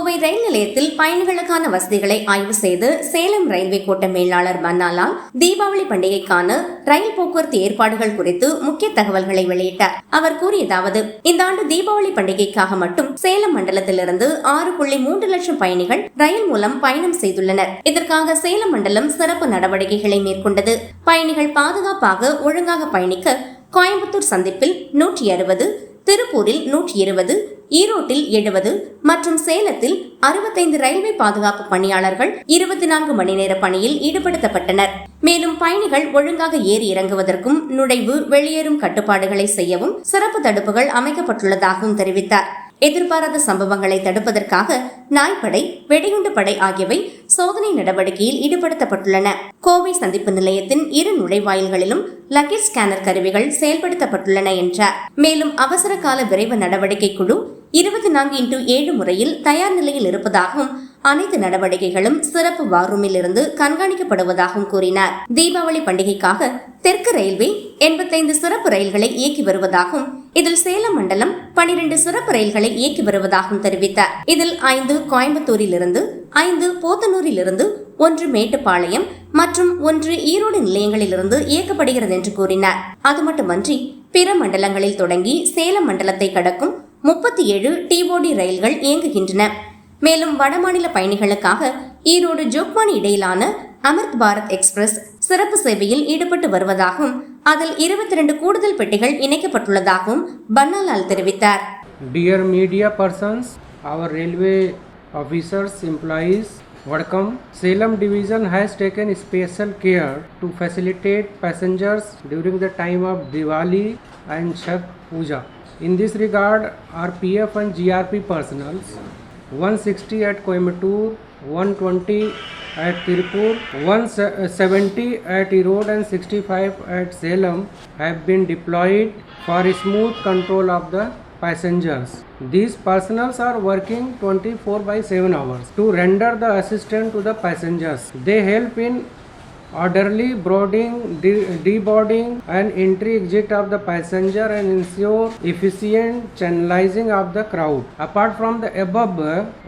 கோவை ரயில் நிலையத்தில் பயணிகளுக்கான வசதிகளை ஆய்வு செய்து சேலம் ரயில்வே கோட்ட மேலாளர் பன்னாலால் தீபாவளி பண்டிகைக்கான ரயில் போக்குவரத்து ஏற்பாடுகள் குறித்து முக்கிய தகவல்களை வெளியிட்டார். அவர் கூறியதாவது, இந்த ஆண்டு தீபாவளி பண்டிகைக்காக மட்டும் சேலம் மண்டலத்திலிருந்து 6.3 லட்சம் பயணிகள் ரயில் மூலம் பயணம் செய்துள்ளனர். இதற்காக சேலம் மண்டலம் சிறப்பு நடவடிக்கைகளை மேற்கொண்டது. பயணிகள் பாதுகாப்பாக ஒழுங்காக பயணிக்க கோயம்புத்தூர் சந்திப்பில் 160, திருப்பூரில் 120, ஈரோட்டில் 70 மற்றும் சேலத்தில் 65 ரயில்வே பாதுகாப்பு பணியாளர்கள் 24 மணி நேர பணியில் ஈடுபடுத்தப்பட்டனர். மேலும் பயணிகள் ஒழுங்காக ஏறி இறங்குவதற்கும் நுழைவு வெளியேறும் கட்டுப்பாடுகளை செய்யவும் சிறப்பு தடுப்புகள் அமைக்கப்பட்டுள்ளதாகவும் தெரிவித்தார். எதிர்பாராத சம்பவங்களை தடுப்பதற்காக நாய்ப்படை, வெடிகுண்டு படை ஆகியவை சோதனை நடவடிக்கையில் ஈடுபடுத்தப்பட்டுள்ளன. கோவை சந்திப்பு நிலையத்தின் 2 நுழைவாயில்களிலும் லக்கேஜ் ஸ்கேனர் கருவிகள் செயல்படுத்தப்பட்டுள்ளன என்றார். மேலும் அவசர கால விரைவு நடவடிக்கை குழு 24x7 முறையில் தயார் நிலையில் இருப்பதாகவும் அனைத்து நடவடிக்கைகளும் சிறப்பு வார்ரூமில் இருந்து கண்காணிக்கப்படுவதாகவும் கூறினார். தீபாவளி பண்டிகைக்காக தெற்கு ரயில்வே 85 சிறப்பு ரயில்களை இயக்கி வருவதாகவும் இதில் சேலம் மண்டலம் 12 சிறப்பு ரயில்களை இயக்கி வருவதாகவும் தெரிவித்தார். இதில் 5 கோயம்புத்தூரில் இருந்து, 5 போத்தனூரில் இருந்து, 1 மேட்டுப்பாளையம் மற்றும் 1 ஈரோடு நிலையங்களில் இருந்து இயக்கப்படுகிறது என்று கூறினார். அது மட்டுமன்றி பிற மண்டலங்களில் தொடங்கி சேலம் மண்டலத்தை கடக்கும் 37 டிஓடி ரயில்கள் இயங்குகின்றன. மேலும் வடமாநில பயணிகளுக்காக ஈரோடு ஜோக்வானி இடையிலான அமிர்த் பாரத் எக்ஸ்பிரஸ் சிறப்பு சேவையில் ஈடுபட்டு வருவதாகவும் அதில் 22 கூடுதல் பெட்டிகள் இணைக்கப்பட்டுள்ளதாகவும் பன்னாலால் தெரிவித்தார். Dear media persons, our railway officers, employees, welcome. Salem division has taken special care to facilitate passengers during the time of Diwali and Chhath Puja. In this regard, our PF and GRP personnel 160 at Coimbatore, 120 at Tirupur, 170 at Erode and 65 at Salem have been deployed for smooth control of the passengers. These personnel are working 24/7 hours to render the assistance to the passengers. They help in orderly boarding, deboarding and entry-exit of the passenger and ensure efficient channelizing of the crowd. Apart from the above,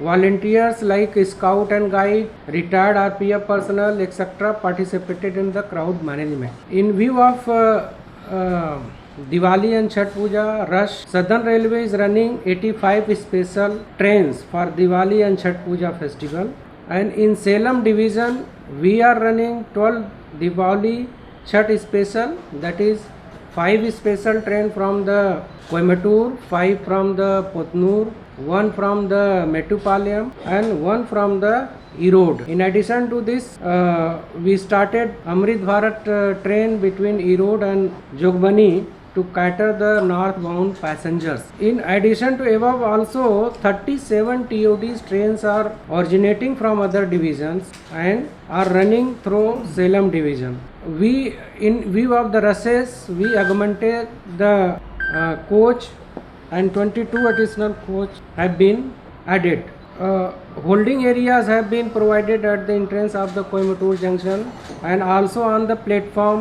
volunteers like Scout and Guide, retired RPF personnel, etc. participated in the crowd management. In view of Diwali and Chhath Puja rush, Southern Railway is running 85 special trains for Diwali and Chhath Puja festival. And in Salem division, we are running 12 Diwali Chhath special, that is 5 special train from the Coimbatore, 5 from the Potnur, 1 from the Mettupalayam and 1 from the Erode. In addition to this, we started Amrit Bharat train between Erode and Jogbani to cater the northbound passengers. In addition to above, also 37 TODs trains are originating from other divisions and are running through Salem division. We, in view of the rushes, we augmented the coach and 22 additional coach have been added. Holding areas have been provided at the entrance of the Coimbatore junction and also on the platform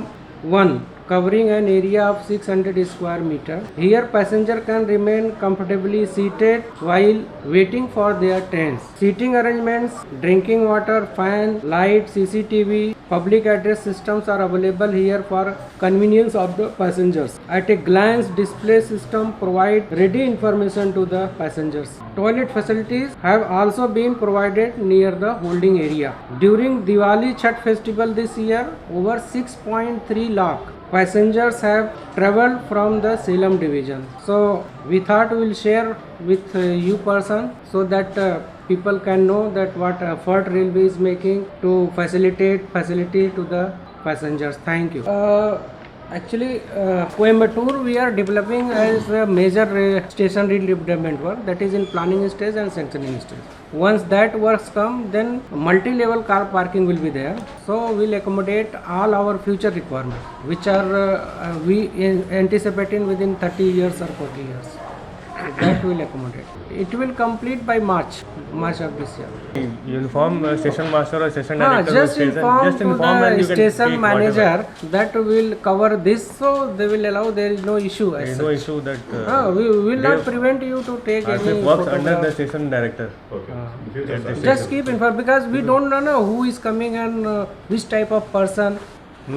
1, covering an area of 600 square meter. Here passenger can remain comfortably seated while waiting for their trains. Seating arrangements, drinking water, fan, light, CCTV, public address systems are available here for convenience of the passengers. At a glance, display system provide ready information to the passengers. Toilet facilities have also been provided near the holding area. During Diwali Chhath festival this year, over 6.3 lakh passengers have travelled from the Salem division. So we thought we will share with you person so that people can know that what effort railway is making to facility to the passengers. Thank you. Actually, Coimbatore we are developing as a major station redevelopment work, that is in planning stage and sanctioning stage. Once that works come, then multi-level car parking will be there. So we'll accommodate all our future requirements, which are we anticipating within 30 years or 40 years. that will accommodate. It will complete by March of this year. You inform station master or station Ah, director. just inform to and the you can station take manager that will cover this, so they will allow. There is no issue. There As is such. no issue that. We will they- not prevent you to take If any it works under photograph. the station director. Okay. At the Just station. keep informed, because we don't know who is coming and which type of person.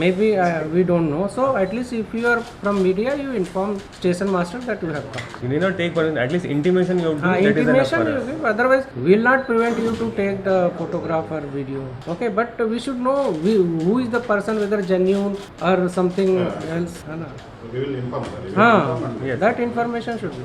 Maybe we don't know. So at least if you are from media, you inform station master that you have come. You need not take permission. At least intimation you have to do. That is enough Intimation for you us. give. Otherwise, we will not prevent you to take the photograph or video. Okay, but we should know who is the person, whether genuine or something else. है ना? We will inform that. हाँ, Yes. that information should be.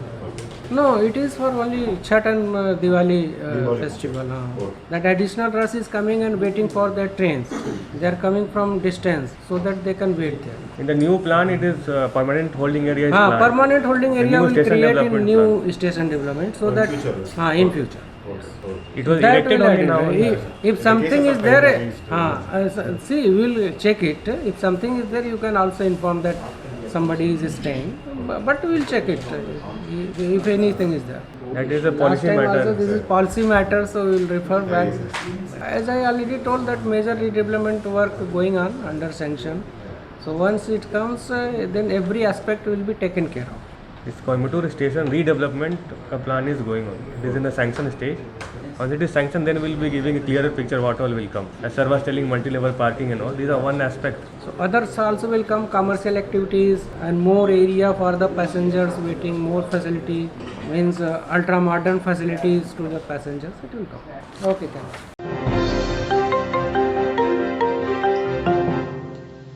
No, it is for only Chhat and Diwali Diwali. festival. Okay. That additional rush is coming and waiting for their trains. They are coming from distance so that they can wait there. In the new plan, it is permanent holding area is planned. Permanent holding The area new will station create in development new station development, so In that future. in future. Okay. It was That erected will only add now. it. If something case is of there, pandemic, see, we will check it. If something is there, you can also inform that somebody is staying. But we will check it if anything is there. That is a Last policy time matter. also this is policy matter, so we will refer back. As I already told, that major redevelopment work going on under sanction. So once it comes, then every aspect will be taken care of. This Coimbatore station redevelopment plan is going on. It is in the sanction stage. Once it is sanctioned, then we will be giving a clearer picture what all will come. As sir was telling, multi-level parking and all. These are one aspect. So others also will come, commercial activities and more area for the passengers waiting, more facility, means ultra modern facilities to the passengers. It will come. Okay, thanks.